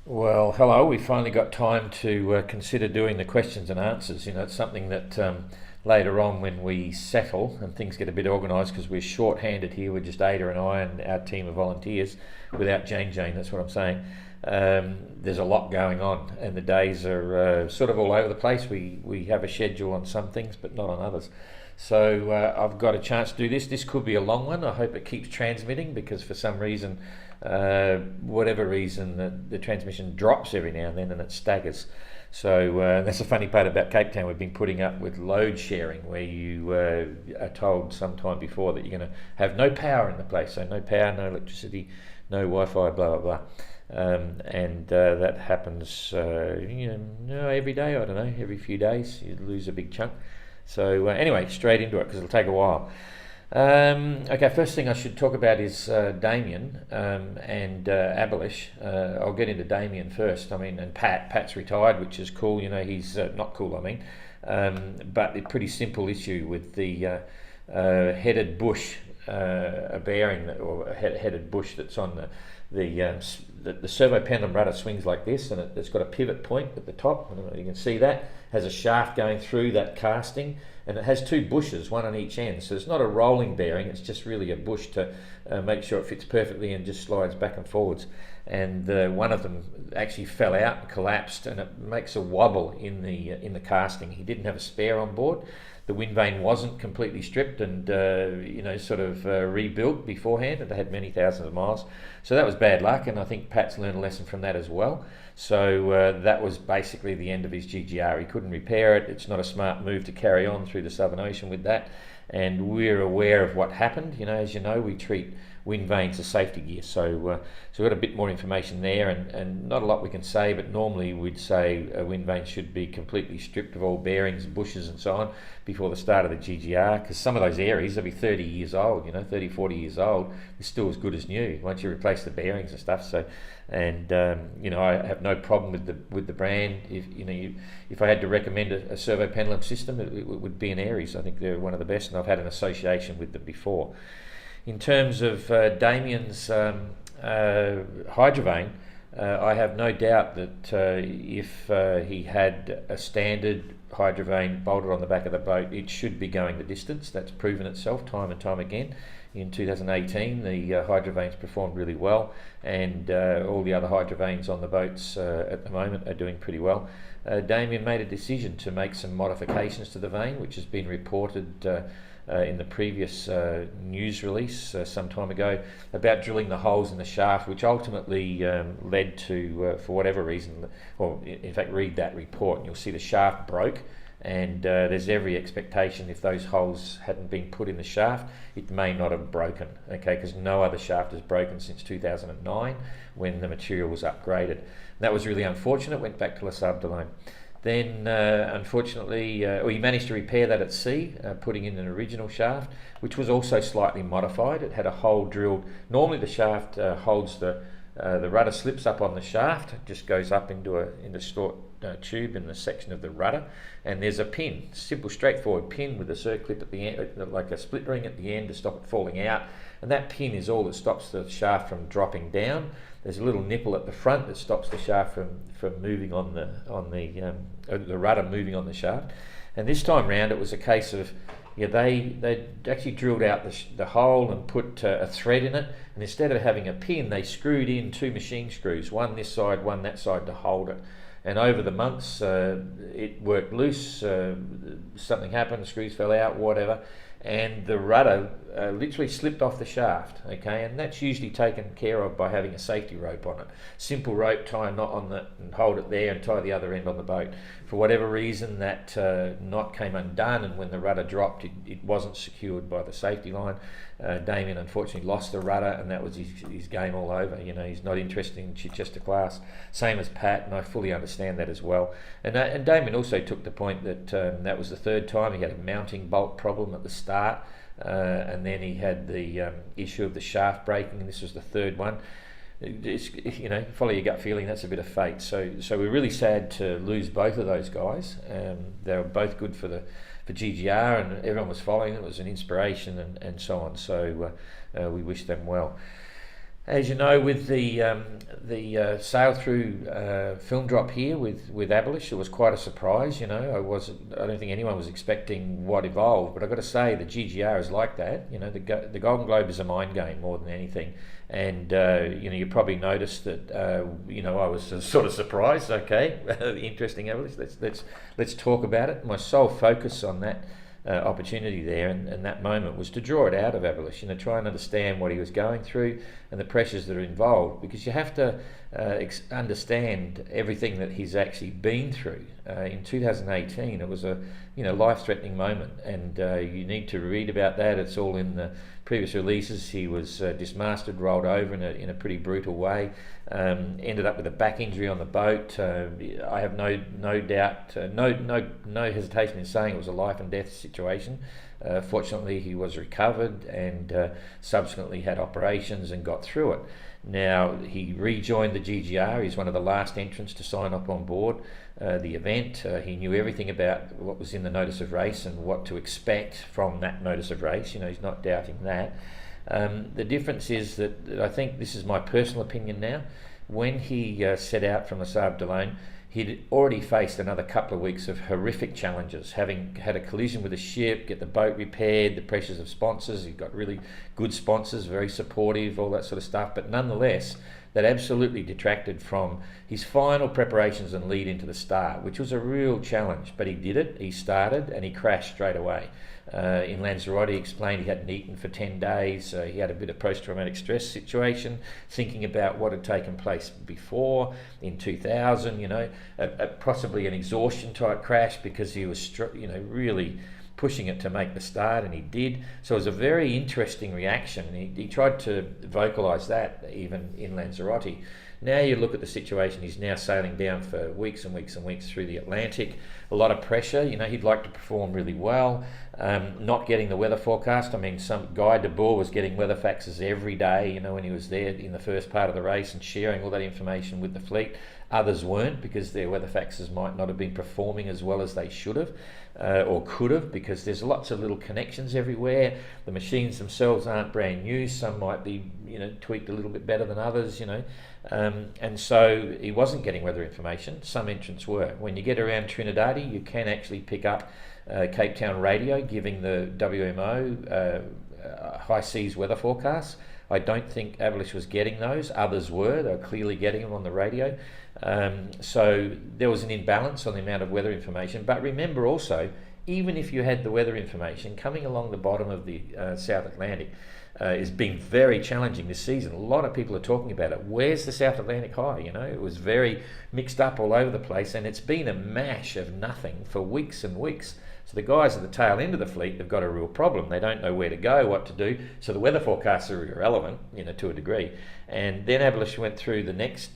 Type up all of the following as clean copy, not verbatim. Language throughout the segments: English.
Well, hello. We finally got time to consider doing the questions and answers. It's something that later on, when we settle and things get a bit organised, because we're short-handed here with just Ada and I and our team of volunteers, without Jane, that's what I'm saying. There's a lot going on, and the days are sort of all over the place. We have a schedule on some things, but not on others. So I've got a chance to do this. This could be a long one. I hope it keeps transmitting, because for some reason, whatever reason, the transmission drops every now and then and it staggers. So that's the funny part about Cape Town. We've been putting up with load sharing, where you are told sometime before that you're going to have no power in the place. So no power, no electricity, no Wi-Fi, blah, blah, blah. And that happens every day. I don't know, every few days you lose a big chunk. So anyway, straight into it, because it'll take a while. Okay, first thing I should talk about is Damien and Abhilash. I'll get into Damien first. And Pat. Pat's retired, which is cool. He's not cool, but a pretty simple issue with the headed bush, a bearing or a headed bush that's on the servo pendulum rudder swings like this, and it's got a pivot point at the top. I don't know if you can see that. Has a shaft going through that casting, and it has two bushes, one on each end. So it's not a rolling bearing, it's just really a bush to make sure it fits perfectly and just slides back and forwards. And one of them actually fell out and collapsed, and it makes a wobble in the casting. He didn't have a spare on board. The wind vane wasn't completely stripped and rebuilt beforehand, and they had many thousands of miles. So that was bad luck, and I think Pat's learned a lesson from that as well. So that was basically the end of his GGR. He couldn't repair it. It's not a smart move to carry on through the Southern Ocean with that. And we're aware of what happened. As you know, we treat wind vanes as safety gear. So we've got a bit more information there, and not a lot we can say, but normally we'd say a wind vane should be completely stripped of all bearings, bushes and so on before the start of the GGR, because some of those areas, they'll be 30 years old, 30, 40 years old. They're still as good as new once you replace the bearings and stuff. So, and I have no problem with the brand. If I had to recommend a servo pendulum system, it would be an Aries. I think they're one of the best, and I've had an association with them before. In terms of Damien's hydrovane, I have no doubt that if he had a standard hydrovane bolted on the back of the boat, it should be going the distance. That's proven itself time and time again. In 2018, the hydrovanes performed really well, and all the other hydrovanes on the boats at the moment are doing pretty well. Damien made a decision to make some modifications to the vane, which has been reported in the previous news release some time ago, about drilling the holes in the shaft, which ultimately led to, for whatever reason, or in fact read that report and you'll see the shaft broke. And there's every expectation, if those holes hadn't been put in the shaft, it may not have broken, okay, because no other shaft has broken since 2009 when the material was upgraded. That was really unfortunate. Went back to Les Sables d'Olonne. Then, unfortunately, he managed to repair that at sea, putting in an original shaft, which was also slightly modified. It had a hole drilled. Normally the shaft holds the rudder slips up on the shaft. It just goes up into a short tube in the section of the rudder, and there's a pin, simple, straightforward pin with a circlip at the end, like a split ring at the end to stop it falling out. And that pin is all that stops the shaft from dropping down. There's a little nipple at the front that stops the shaft from moving on the rudder moving on the shaft. And this time round, it was a case of they actually drilled out the hole and put a thread in it, and instead of having a pin, they screwed in two machine screws, one this side, one that side, to hold it. And over the months, it worked loose. Something happened, the screws fell out, whatever, and the rudder literally slipped off the shaft. Okay, and that's usually taken care of by having a safety rope on it. Simple rope, tie a knot on that and hold it there, and tie the other end on the boat. For whatever reason, that knot came undone, and when the rudder dropped, it wasn't secured by the safety line. Damien unfortunately lost the rudder, and that was his game all over. He's not interested in Chichester class. Same as Pat, and I fully understand that as well. And Damien also took the point that that was the third time he had a mounting bolt problem at the start, and then he had the issue of the shaft breaking, and this was the third one. It's, follow your gut feeling. That's a bit of fate. So we're really sad to lose both of those guys. They were both good for GGR, and everyone was following. It was an inspiration and so on. So we wish them well. As you know, with the the sail through film drop here with Abhilash, it was quite a surprise. I don't think anyone was expecting what evolved, but I've got to say the GGR is like that. The Golden Globe is a mind game more than anything, and you probably noticed that I was sort of surprised. Okay, interesting, Abhilash. Let's talk about it. My sole focus on that opportunity there and that moment was to draw it out of Abhilash, try and understand what he was going through and the pressures that are involved, because you have to understand everything that he's actually been through. In 2018 it was a life-threatening moment, and you need to read about that. It's all in the previous releases. He was dismasted, rolled over in a pretty brutal way, ended up with a back injury on the boat. I have no doubt, no hesitation in saying it was a life and death situation. Fortunately he was recovered and subsequently had operations and got through it. Now he rejoined the GGR. He's one of the last entrants to sign up on board the event. He knew everything about what was in the notice of race and what to expect from that notice of race. He's not doubting that. The difference is that I think, this is my personal opinion now, when he set out from the Sable d'Olonne, he'd already faced another couple of weeks of horrific challenges, having had a collision with a ship, get the boat repaired, the pressures of sponsors. He got really good sponsors, very supportive, all that sort of stuff. But nonetheless, that absolutely detracted from his final preparations and lead into the start, which was a real challenge. But he did it, he started, and he crashed straight away. In Lanzarote, he explained he hadn't eaten for 10 days. He had a bit of post-traumatic stress situation, thinking about what had taken place before in 2000, possibly an exhaustion type crash, because he was, really pushing it to make the start, and he did. So it was a very interesting reaction. He tried to vocalise that even in Lanzarote. Now you look at the situation, he's now sailing down for weeks and weeks and weeks through the Atlantic. A lot of pressure. He'd like to perform really well. Not getting the weather forecast. I mean, some Guy de Boer was getting weather faxes every day, when he was there in the first part of the race and sharing all that information with the fleet. Others weren't, because their weather faxes might not have been performing as well as they should have or could have, because there's lots of little connections everywhere. The machines themselves aren't brand new. Some might be, tweaked a little bit better than others, and so he wasn't getting weather information. Some entrants were. When you get around Trinidad, you can actually pick up Cape Town radio giving the WMO high seas weather forecasts. I don't think Abhilash was getting those. Others were. They were clearly getting them on the radio. So there was an imbalance on the amount of weather information. But remember also, even if you had the weather information, coming along the bottom of the South Atlantic has been very challenging this season. A lot of people are talking about it. Where's the South Atlantic high? It was very mixed up all over the place, and it's been a mash of nothing for weeks and weeks. So the guys at the tail end of the fleet have got a real problem. They don't know where to go, what to do. So the weather forecasts are irrelevant, to a degree. And then Abhilash went through the next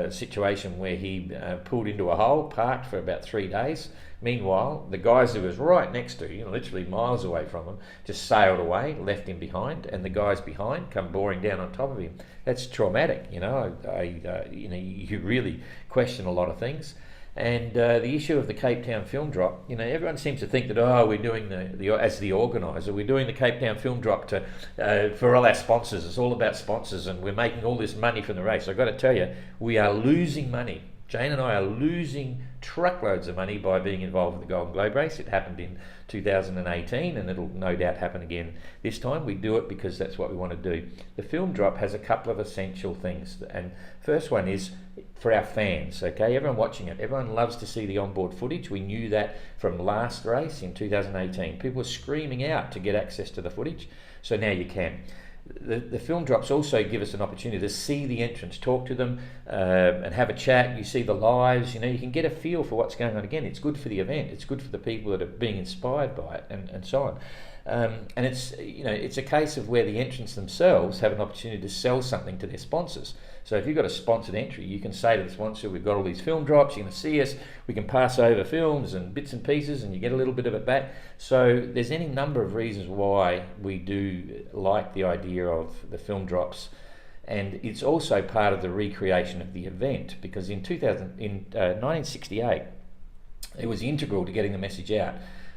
situation where he pulled into a hole, parked for about 3 days. Meanwhile, the guys who was right next to, literally miles away from him, just sailed away, left him behind, and the guys behind come boring down on top of him. That's traumatic, you really question a lot of things. And the issue of the Cape Town film drop, everyone seems to think that, we're doing as the organiser, we're doing the Cape Town film drop for all our sponsors. It's all about sponsors, and we're making all this money from the race. I've got to tell you, we are losing money. Jane and I are losing truckloads of money by being involved with the Golden Globe race. It happened in 2018, and it'll no doubt happen again this time. We do it because that's what we want to do. The film drop has a couple of essential things, and first one is for our fans. Okay, everyone watching it, everyone loves to see the onboard footage. We knew that from last race in 2018. People were screaming out to get access to the footage, so now you can. The film drops also give us an opportunity to see the entrants, talk to them, and have a chat. You see the lives, you can get a feel for what's going on. Again, it's good for the event. It's good for the people that are being inspired by it, and so on. And it's a case of where the entrants themselves have an opportunity to sell something to their sponsors. So if you've got a sponsored entry, you can say to the sponsor, we've got all these film drops, you're going to see us, we can pass over films and bits and pieces, and you get a little bit of it back. So there's any number of reasons why we do like the idea of the film drops. And it's also part of the recreation of the event, because in 1968, it was integral to getting the message out.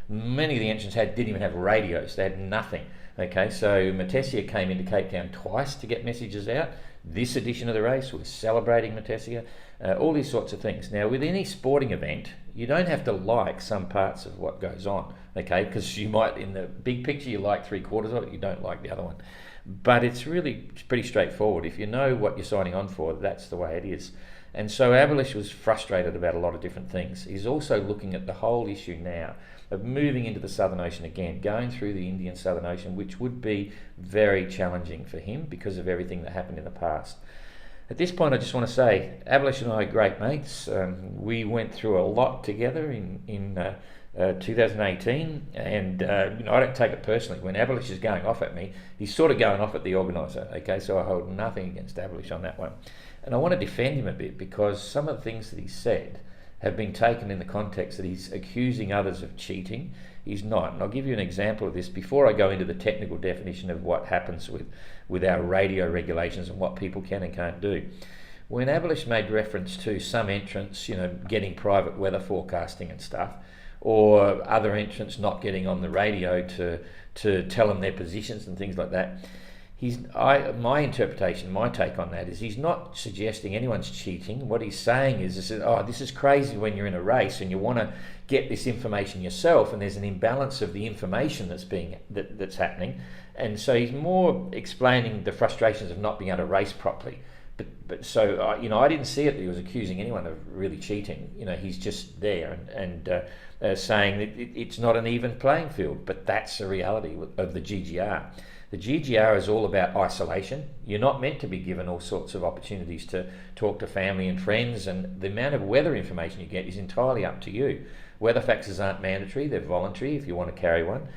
Many of the entrants didn't even have radios. They had nothing. Okay, so Matesia came into Cape Town twice to get messages out. this edition of the race, we're celebrating Matessia, all these sorts of things. Now, with any sporting event, you don't have to like some parts of what goes on, okay? Because you might, in the big picture, you like 3/4 of it, you don't like the other one. But it's pretty straightforward. If you know what you're signing on for, that's the way it is. And so Abhilash was frustrated about a lot of different things. He's also looking at the whole issue now of moving into the Southern Ocean again, going through the Indian Southern Ocean, which would be very challenging for him because of everything that happened in the past. At this point, I just want to say, Abhilash and I are great mates. We went through a lot together in 2018, and I don't take it personally. When Abhilash is going off at me, he's sort of going off at the organiser, okay? So I hold nothing against Abhilash on that one. And I want to defend him a bit because some of the things that he said have been taken in the context that he's accusing others of cheating. He's not. And I'll give you an example of this before I go into the technical definition of what happens with our radio regulations and what people can and can't do. When Abhilash made reference to some entrants, getting private weather forecasting and stuff, or other entrants not getting on the radio to tell them their positions and things like that, my interpretation, my take on that is he's not suggesting anyone's cheating. What he's saying is, this is crazy when you're in a race and you want to get this information yourself, and there's an imbalance of the information that's happening, and so he's more explaining the frustrations of not being able to race properly. But so I didn't see it that he was accusing anyone of really cheating. He's just there and saying that it's not an even playing field. But that's the reality of the GGR. The GGR is all about isolation. You're not meant to be given all sorts of opportunities to talk to family and friends, and the amount of weather information you get is entirely up to you. Weather faxes aren't mandatory, they're voluntary if you want to carry one.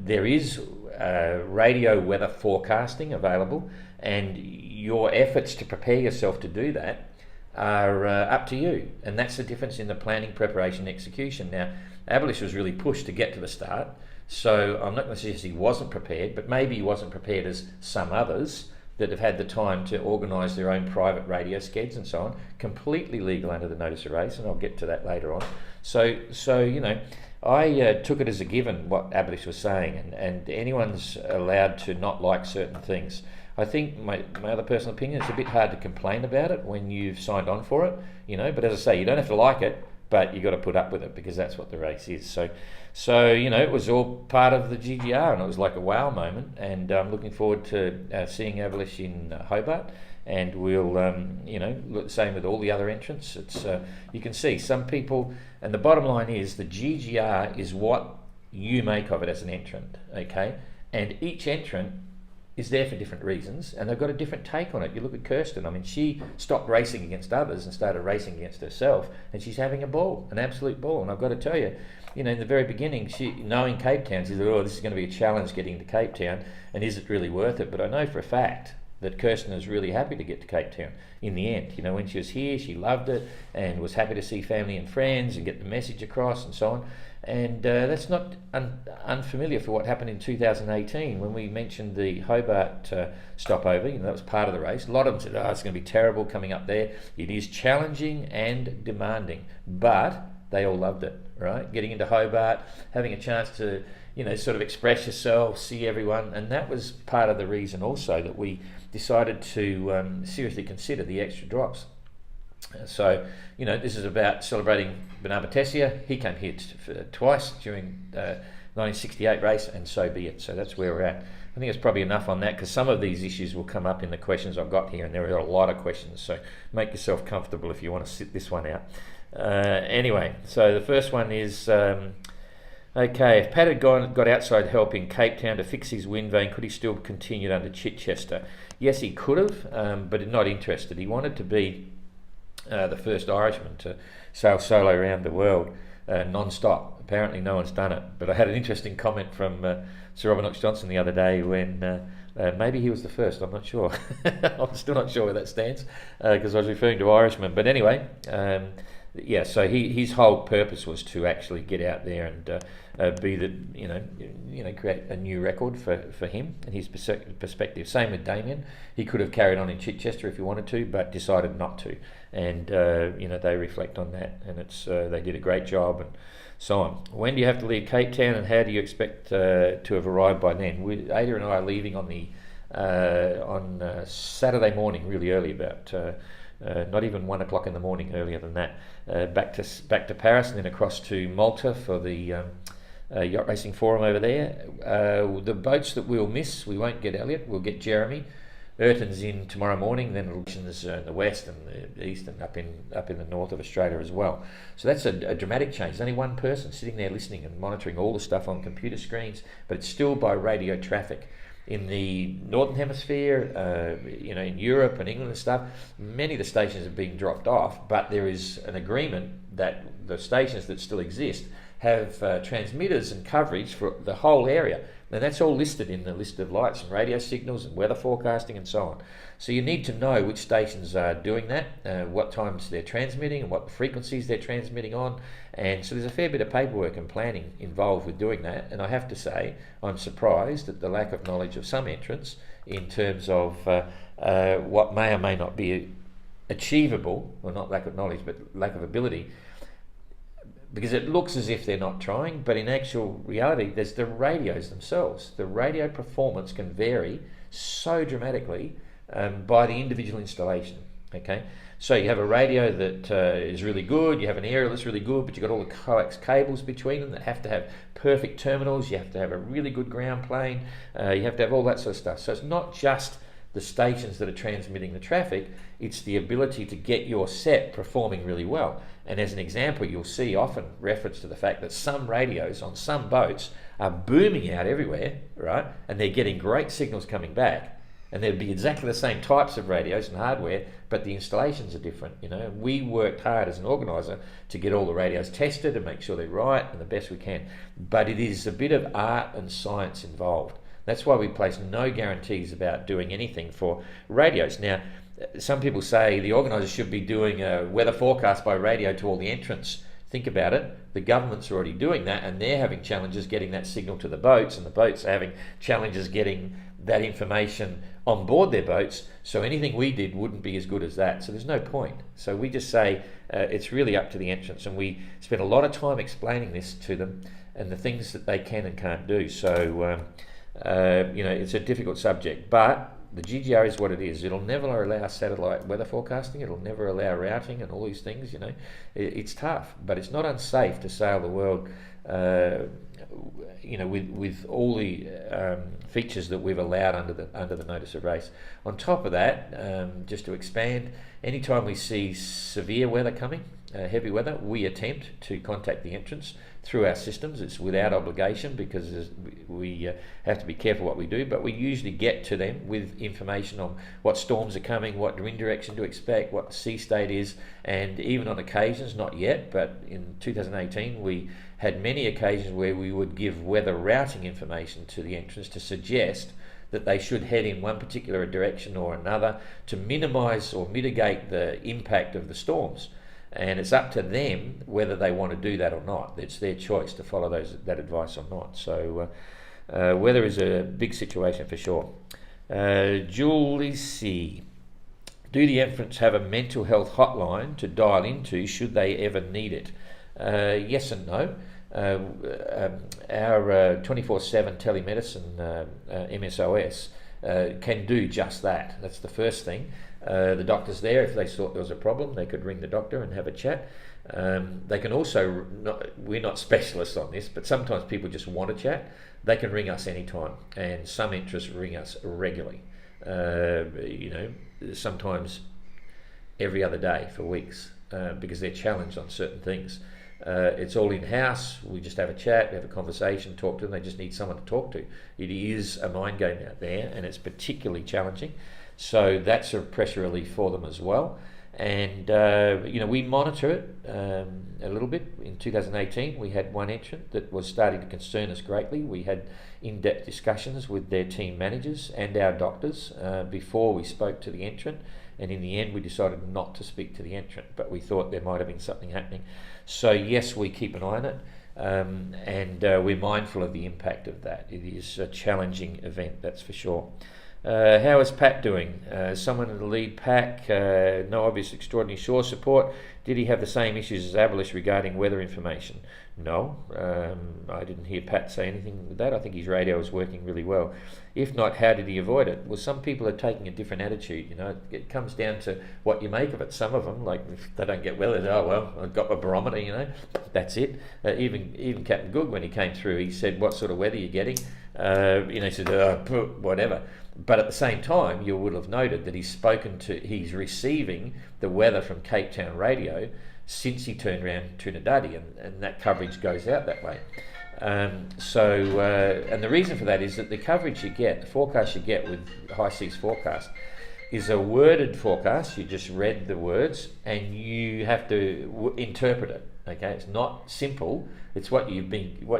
There is radio weather forecasting available, and your efforts to prepare yourself to do that are up to you. And that's the difference in the planning, preparation, execution. Now, Abhilash was really pushed to get to the start, so I'm not going to suggest he wasn't prepared, but maybe he wasn't prepared as some others that have had the time to organise their own private radio skeds and so on, completely legal under the notice of race, and I'll get to that later on. So I took it as a given what Abhilash was saying, and anyone's allowed to not like certain things. I think my other personal opinion, it's a bit hard to complain about it when you've signed on for it, but as I say, you don't have to like it, but you got to put up with it because that's what the race is. So it was all part of the GGR, and it was like a wow moment, and I'm looking forward to seeing Abhilash in Hobart, and we'll look the same with all the other entrants. It's you can see some people, and the bottom line is the GGR is what you make of it as an entrant, okay? And each entrant is there for different reasons, and they've got a different take on it. You look at Kirsten, she stopped racing against others and started racing against herself, and she's having a ball, an absolute ball. And I've got to tell you, in the very beginning, knowing Cape Town, she said, this is going to be a challenge getting to Cape Town, and is it really worth it? But I know for a fact that Kirsten is really happy to get to Cape Town in the end. When she was here, she loved it and was happy to see family and friends and get the message across and so on. And that's not unfamiliar for what happened in 2018 when we mentioned the Hobart stopover. That was part of the race. A lot of them said, it's going to be terrible coming up there. It is challenging and demanding, but they all loved it, right? Getting into Hobart, having a chance to, sort of express yourself, see everyone. And that was part of the reason also that we decided to seriously consider the extra drops. So, this is about celebrating Bernard Matessia. He came here twice during 1968 race, and so be it. So that's where we're at. I think it's probably enough on that, because some of these issues will come up in the questions I've got here, and there are a lot of questions. So make yourself comfortable if you want to sit this one out. Anyway, so the first one is, okay, if Pat had got outside help in Cape Town to fix his wind vane, could he still continue under Chichester? Yes, he could have, but not interested. He wanted to be the first Irishman to sail solo around the world non-stop. Apparently no one's done it, but I had an interesting comment from Sir Robert Knox-Johnson the other day when maybe he was the first, I'm not sure. I'm still not sure where that stands because I was referring to Irishmen, but anyway, so his whole purpose was to actually get out there and be the create a new record for him and his perspective. Same with Damien. He could have carried on in Chichester if he wanted to, but decided not to. And they reflect on that, and it's they did a great job and so on. When do you have to leave Cape Town, and how do you expect to have arrived by then? Ada and I are leaving on the on Saturday morning, really early, about not even 1 o'clock in the morning, earlier than that, back to Paris and then across to Malta for the yacht racing forum over there. The boats that we'll miss, we won't get Elliot, we'll get Jeremy. Ayrton's in tomorrow morning, then elections in the west and the east and up in the north of Australia as well. So that's a dramatic change. There's only one person sitting there listening and monitoring all the stuff on computer screens, but it's still by radio traffic. In the Northern Hemisphere, in Europe and England and stuff, many of the stations have been dropped off, but there is an agreement that the stations that still exist have transmitters and coverage for the whole area. And that's all listed in the list of lights and radio signals and weather forecasting and so on. So you need to know which stations are doing that, what times they're transmitting and what frequencies they're transmitting on. And so there's a fair bit of paperwork and planning involved with doing that. And I have to say, I'm surprised at the lack of knowledge of some entrants in terms of what may or may not be achievable, or not lack of knowledge, but lack of ability. Because it looks as if they're not trying, but in actual reality, there's the radios themselves. The radio performance can vary so dramatically by the individual installation. Okay, so you have a radio that is really good, you have an aerial that's really good, but you've got all the coax cables between them that have to have perfect terminals, you have to have a really good ground plane, you have to have all that sort of stuff. So it's not just the stations that are transmitting the traffic, it's the ability to get your set performing really well. And as an example, you'll see often reference to the fact that some radios on some boats are booming out everywhere, right? And they're getting great signals coming back. And there'd be exactly the same types of radios and hardware, but the installations are different. We worked hard as an organiser to get all the radios tested and make sure they're right and the best we can. But it is a bit of art and science involved. That's why we place no guarantees about doing anything for radios. Now, some people say the organisers should be doing a weather forecast by radio to all the entrants. Think about it. The government's already doing that, and they're having challenges getting that signal to the boats, and the boats are having challenges getting that information on board their boats. So anything we did wouldn't be as good as that. So there's no point. So we just say it's really up to the entrants, and we spend a lot of time explaining this to them and the things that they can and can't do. So it's a difficult subject, but the GGR is what it is. It'll never allow satellite weather forecasting. It'll never allow routing and all these things. It's tough, but it's not unsafe to sail the world. With all the features that we've allowed under the notice of race. On top of that, just to expand, anytime we see severe weather coming, heavy weather, we attempt to contact the entrants through our systems. It's without obligation because we have to be careful what we do, but we usually get to them with information on what storms are coming, what wind direction to expect, what the sea state is, and even on occasions, not yet, but in 2018 we had many occasions where we would give weather routing information to the entrants to suggest that they should head in one particular direction or another to minimise or mitigate the impact of the storms. And it's up to them whether they want to do that or not. It's their choice to follow that advice or not. So weather is a big situation for sure. Julie C. Do the entrants have a mental health hotline to dial into should they ever need it? Yes and no. Our 24/7 telemedicine MSOS can do just that. That's the first thing. The doctor's there. If they thought there was a problem, they could ring the doctor and have a chat. They can also, we're not specialists on this, but sometimes people just want to chat. They can ring us anytime, and some interests ring us regularly. Sometimes every other day for weeks because they're challenged on certain things. It's all in-house. We just have a chat, we have a conversation, talk to them. They just need someone to talk to. It is a mind game out there, and it's particularly challenging. So that's a pressure relief for them as well. And we monitor it a little bit. In 2018 we had one entrant that was starting to concern us greatly. We had in-depth discussions with their team managers and our doctors before we spoke to the entrant, and in the end we decided not to speak to the entrant, but we thought there might have been something happening. So yes, we keep an eye on it, and we're mindful of the impact of that. It is a challenging event, that's for sure. How is Pat doing? Someone in the lead pack, no obvious extraordinary shore support. Did he have the same issues as Abhilash regarding weather information? No, I didn't hear Pat say anything with that. I think his radio was working really well. If not, how did he avoid it? Well, some people are taking a different attitude. You know, it comes down to what you make of it. Some of them, like if they don't get well, they say, "Oh well, I've got my barometer." You know, that's it. Even Captain Good, when he came through, he said, "What sort of weather you're getting?" He said, "Whatever." But at the same time, you would have noted that he's receiving the weather from Cape Town radio since he turned around Trinidadi, and that coverage goes out that way. And the reason for that is that the coverage you get, the forecast you get with High Seas Forecast, is a worded forecast. You just read the words and you have to interpret it. Okay, it's not simple. It's what you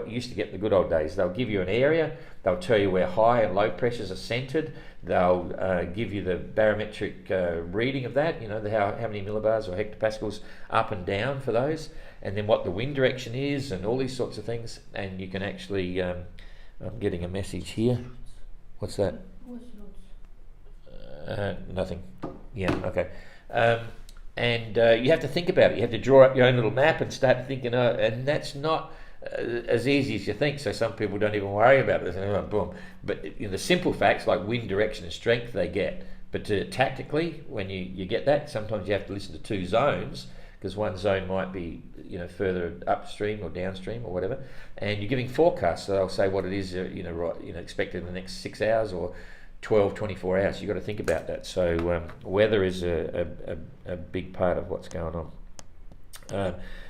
used to get in the good old days. They'll give you an area. They'll tell you where high and low pressures are centred. They'll give you the barometric reading of that. You know, how many millibars or hectopascals up and down for those, and then what the wind direction is, and all these sorts of things. And you can actually. I'm getting a message here. What's that? Nothing. Yeah. Okay. And you have to think about it. You have to draw up your own little map and start thinking, and that's not as easy as you think. So some people don't even worry about it. They say, boom. But the simple facts like wind direction and strength they get. But tactically, when you get that, sometimes you have to listen to two zones, because one zone might be further upstream or downstream or whatever, and you're giving forecasts. So they'll say what it is expected in the next 6 hours or 12, 24 hours. You've got to think about that. So weather is a big part of what's going on.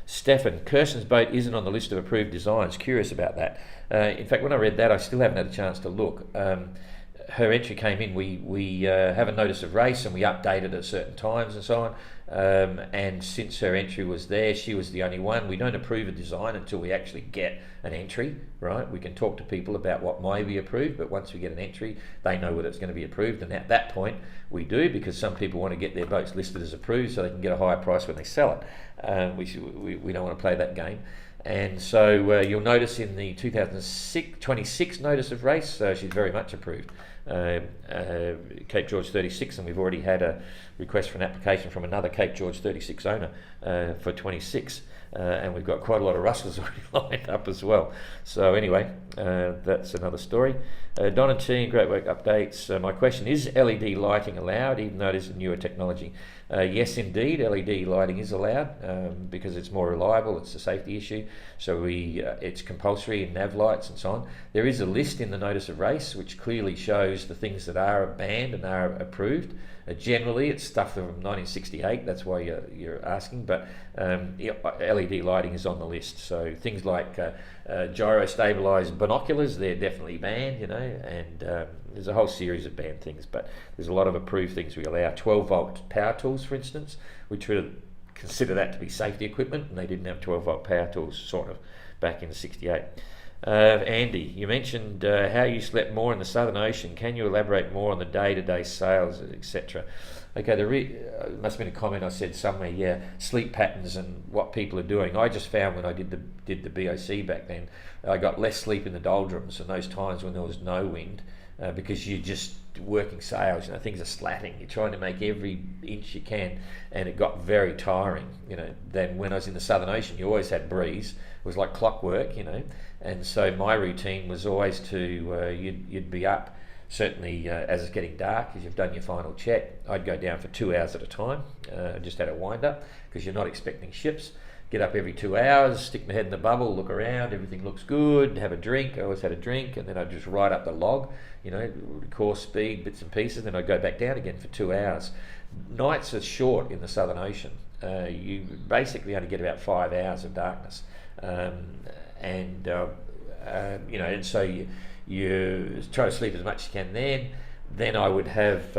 Stefan, Kirsten's boat isn't on the list of approved designs. Curious about that. In fact, when I read that, I still haven't had a chance to look. Her entry came in, we have a notice of race and we updated at certain times and so on. And since her entry was there, she was the only one. We don't approve a design until we actually get an entry, right? We can talk to people about what might be approved, but once we get an entry, they know whether it's going to be approved. And at that point, we do, because some people want to get their boats listed as approved so they can get a higher price when they sell it. We don't want to play that game. And so you'll notice in the 2026 notice of race, she's very much approved. Cape George 36, and we've already had a request for an application from another Cape George 36 owner for 26, and we've got quite a lot of rustlers already lined up as well. So anyway, that's another story. Don and T, great work updates. My question is LED lighting allowed, even though it is a newer technology? Yes, indeed, LED lighting is allowed because it's more reliable. It's a safety issue, so it's compulsory in nav lights and so on. There is a list in the notice of race which clearly shows the things that are banned and are approved. Generally, it's stuff from 1968. That's why you're asking, but LED lighting is on the list. So things like gyro stabilized binoculars, they're definitely banned, and there's a whole series of banned things, but there's a lot of approved things we allow. 12-volt power tools, for instance, we would consider that to be safety equipment, and they didn't have 12-volt power tools sort of back in '68. Andy, you mentioned how you slept more in the Southern Ocean. Can you elaborate more on the day-to-day sales, etc.? Okay, there must have been a comment I said somewhere, yeah, sleep patterns and what people are doing. I just found when I did the BOC back then, I got less sleep in the doldrums and those times when there was no wind, because you're just working sails, things are slatting. You're trying to make every inch you can, and it got very tiring. Then when I was in the Southern Ocean, you always had breeze. It was like clockwork, and so my routine was always to you'd be up. Certainly as it's getting dark, as you've done your final check, I'd go down for 2 hours at a time. Just had a wind up, because you're not expecting ships. Get up every 2 hours, stick my head in the bubble, look around, everything looks good, have a drink. I always had a drink, and then I'd just write up the log, course speed, bits and pieces, then I'd go back down again for 2 hours. Nights are short in the Southern Ocean. You basically only get about 5 hours of darkness. And so you try to sleep as much as you can. Then I would have,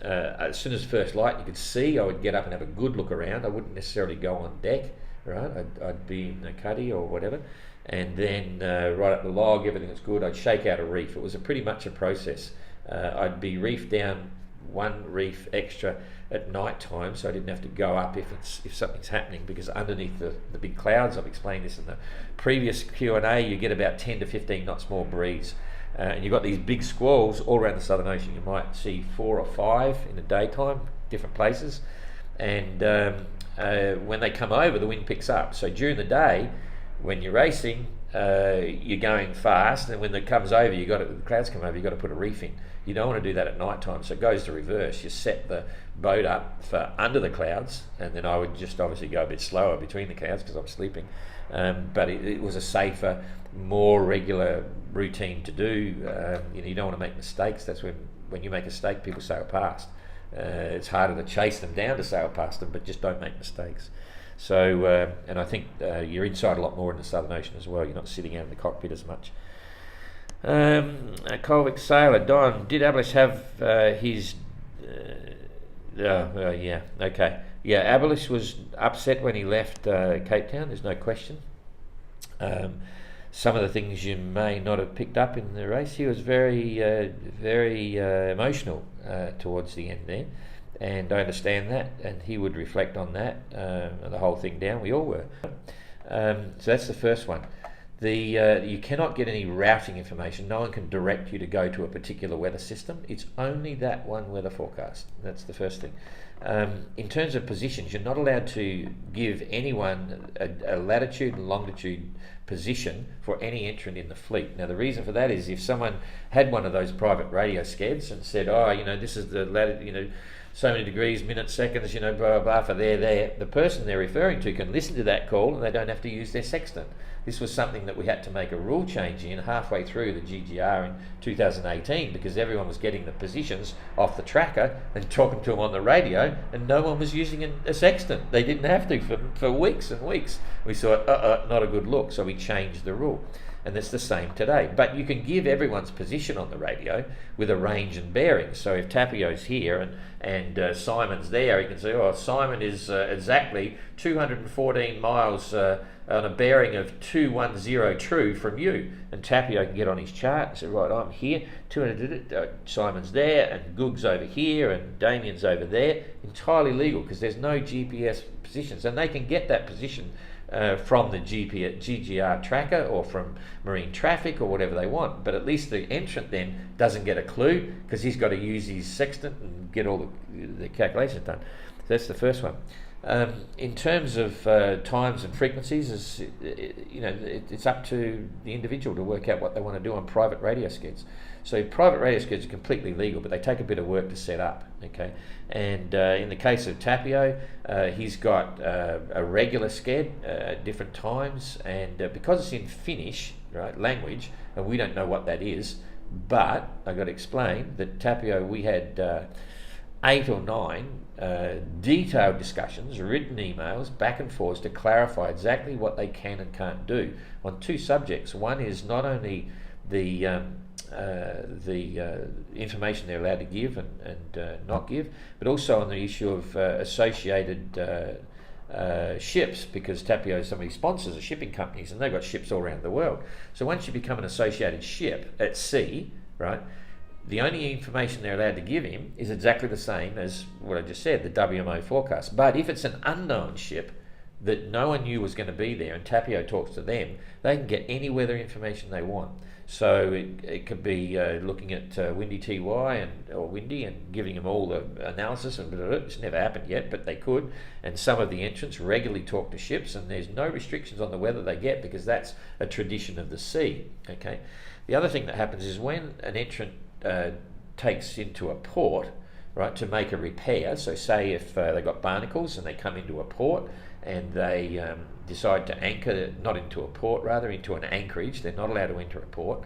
as soon as first light you could see, I would get up and have a good look around. I wouldn't necessarily go on deck, right? I'd be in a cuddy or whatever, and then write up the log, everything that's good. I'd shake out a reef. It was pretty much a process. I'd be reefed down one reef extra at night time, so I didn't have to go up if something's happening, because underneath the big clouds, I've explained this in the previous Q&A, you get about 10 to 15 knots more breeze. and you've got these big squalls all around the Southern Ocean. You might see 4 or 5 in the daytime, different places, and when they come over, the wind picks up. So during the day, when you're racing, you're going fast, and when it comes over, the clouds come over, you've got to put a reef in. You don't want to do that at night time, so it goes to reverse. You set the boat up for under the clouds, and then I would just obviously go a bit slower between the clouds because I'm sleeping. But it was a safer, more regular routine to do. You don't want to make mistakes. That's when you make a mistake, people sail past. It's harder to chase them down to sail past them, but just don't make mistakes. So, and I think you're inside a lot more in the Southern Ocean as well. You're not sitting out in the cockpit as much. Colvick Sailor, Don, did Abhilash have his... yeah, okay. Yeah, Abhilash was upset when he left Cape Town, there's no question. Some of the things you may not have picked up in the race, he was very emotional towards the end there. And I understand that, and he would reflect on that, and the whole thing down. We all were. So that's the first one. You cannot get any routing information. No one can direct you to go to a particular weather system. It's only that one weather forecast. That's the first thing. In terms of positions, you're not allowed to give anyone a latitude and longitude position for any entrant in the fleet. Now, the reason for that is if someone had one of those private radio skeds and said, this is the latitude, so many degrees, minutes, seconds, blah, blah, blah, for there, the person they're referring to can listen to that call and they don't have to use their sextant. This was something that we had to make a rule change in halfway through the GGR in 2018 because everyone was getting the positions off the tracker and talking to them on the radio, and no one was using a sextant. They didn't have to for weeks and weeks. We saw not a good look, so we changed the rule. And it's the same today. But you can give everyone's position on the radio with a range and bearing. So if Tapio's here and Simon's there, he can say, Simon is exactly 214 miles on a bearing of 210 true from you. And Tapio can get on his chart and say, right, I'm here, Simon's there, and Goog's over here, and Damien's over there. Entirely legal because there's no GPS positions. And they can get that position from the GGR tracker or from marine traffic or whatever they want, but at least the entrant then doesn't get a clue because he's got to use his sextant and get all the calculations done. So that's the first one. In terms of times and frequencies, it's up to the individual to work out what they want to do on private radio skeds. So private radio skeds are completely legal, but they take a bit of work to set up. Okay, and in the case of Tapio, he's got a regular sked at different times, and because it's in Finnish, right, language, and we don't know what that is, but I've got to explain that Tapio, we had 8 or 9 detailed discussions, written emails, back and forth to clarify exactly what they can and can't do on 2 subjects. One is not only the information they're allowed to give and not give, but also on the issue of associated ships, because Tapio, somebody sponsors shipping companies and they've got ships all around the world. So once you become an associated ship at sea, right, the only information they're allowed to give him is exactly the same as what I just said, the WMO forecast. But if it's an unknown ship that no one knew was going to be there and Tapio talks to them, they can get any weather information they want. So it could be looking at Windy TY or Windy and giving them all the analysis, and it's never happened yet, but they could. And some of the entrants regularly talk to ships, and there's no restrictions on the weather they get because that's a tradition of the sea. Okay. The other thing that happens is when an entrant takes into a port, right, to make a repair. So say if they've got barnacles and they come into a port and they decide to anchor, not into a port, rather into an anchorage. They're not allowed to enter a port.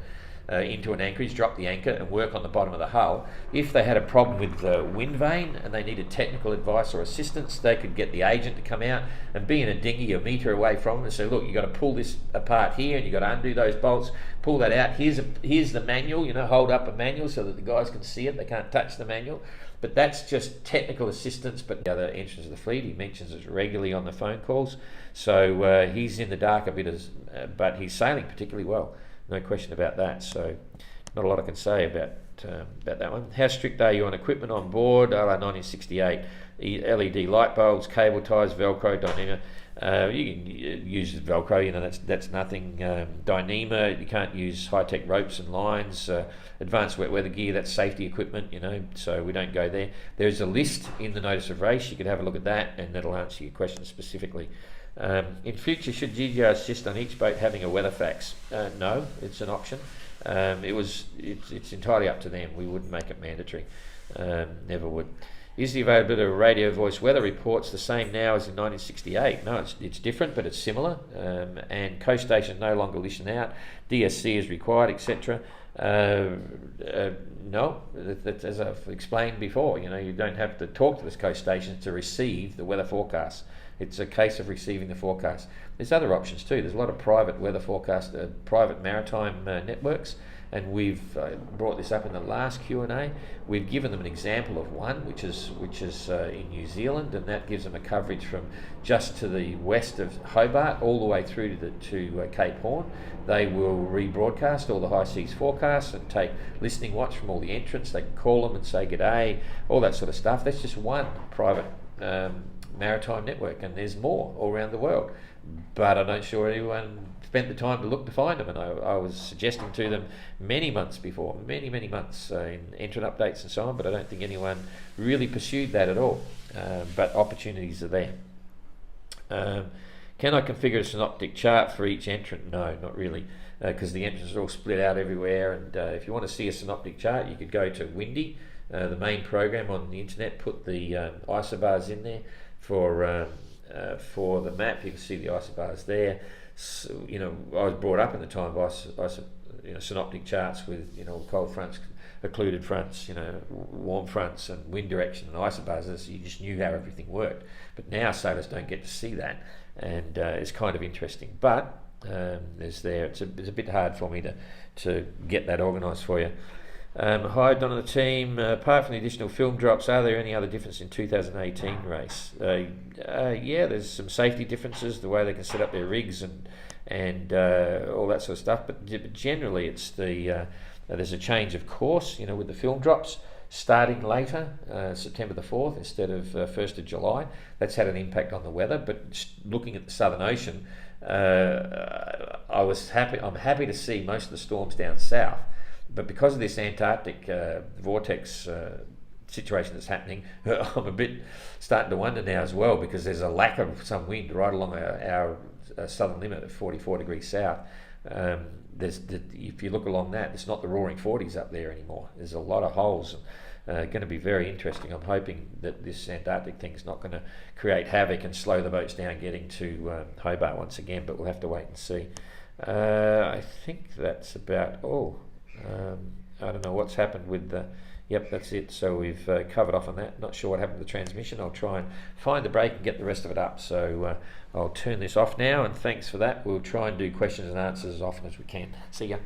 Into an anchorage, drop the anchor and work on the bottom of the hull. If they had a problem with the wind vane and they needed technical advice or assistance, they could get the agent to come out and be in a dinghy a metre away from them and say, look, you've got to pull this apart here and you've got to undo those bolts, pull that out. Here's the manual, hold up a manual so that the guys can see it. They can't touch the manual. But that's just technical assistance. But the other entrance of the fleet, he mentions it regularly on the phone calls. So he's in the dark a bit, but he's sailing particularly well. No question about that. So not a lot I can say about that one. How strict are you on equipment on board? 1968. LED light bulbs, cable ties, Velcro, Dyneema. You can use Velcro, you know, that's nothing. Dyneema, you can't use high-tech ropes and lines. Advanced wet weather gear, that's safety equipment, you know, so we don't go there. There's a list in the notice of race, you could have a look at that, and that'll answer your question specifically. In future, should GGR insist on each boat having a weather fax? No, it's an option. It's entirely up to them. We wouldn't make it mandatory. Never would. Is the availability of radio voice weather reports the same now as in 1968? No, it's different, but it's similar. And coast stations no longer listen out. DSC is required, etc. No, as I've explained before, you know, you don't have to talk to this coast station to receive the weather forecast. It's a case of receiving the forecast. There's other options too. There's a lot of private weather forecast, private maritime networks, and we've brought this up in the last Q&A. We've given them an example of one, which is in New Zealand, and that gives them a coverage from just to the west of Hobart all the way through to Cape Horn. They will rebroadcast all the high seas forecasts and take listening watch from all the entrants. They can call them and say g'day, all that sort of stuff. That's just one private maritime network, and there's more all around the world, but I'm not sure anyone spent the time to look to find them, and I was suggesting to them many months before, many months in entrant updates and so on, but I don't think anyone really pursued that at all. But opportunities are there. Can I configure a synoptic chart for each entrant? No, not really, because the entrants are all split out everywhere, and if you want to see a synoptic chart, you could go to Windy, the main program on the internet, put the isobars in there for the map. You can see the isobars there. So, you know, I was brought up in the time of synoptic charts with, you know, cold fronts, occluded fronts, you know, warm fronts and wind direction and isobars, so you just knew how everything worked. But now sailors don't get to see that, and it's kind of interesting. But it's a bit hard for me to get that organised for you. Hi, Don and the team. Apart from the additional film drops, are there any other difference in 2018 race? Yeah, there's some safety differences, the way they can set up their rigs and all that sort of stuff. But generally, it's there's a change of course. You know, with the film drops starting later, September the 4th instead of 1st of July. That's had an impact on the weather. But looking at the Southern Ocean, I'm happy to see most of the storms down south. But because of this Antarctic vortex situation that's happening, I'm a bit starting to wonder now as well, because there's a lack of some wind right along our southern limit at 44 degrees south. If you look along that, it's not the roaring 40s up there anymore. There's a lot of holes. Going to be very interesting. I'm hoping that this Antarctic thing's not going to create havoc and slow the boats down getting to Hobart once again, but we'll have to wait and see. I think that's about all. I don't know what's happened with the... Yep, that's it. So we've covered off on that. Not sure what happened to the transmission. I'll try and find the break and get the rest of it up. So I'll turn this off now, and thanks for that. We'll try and do questions and answers as often as we can. See ya.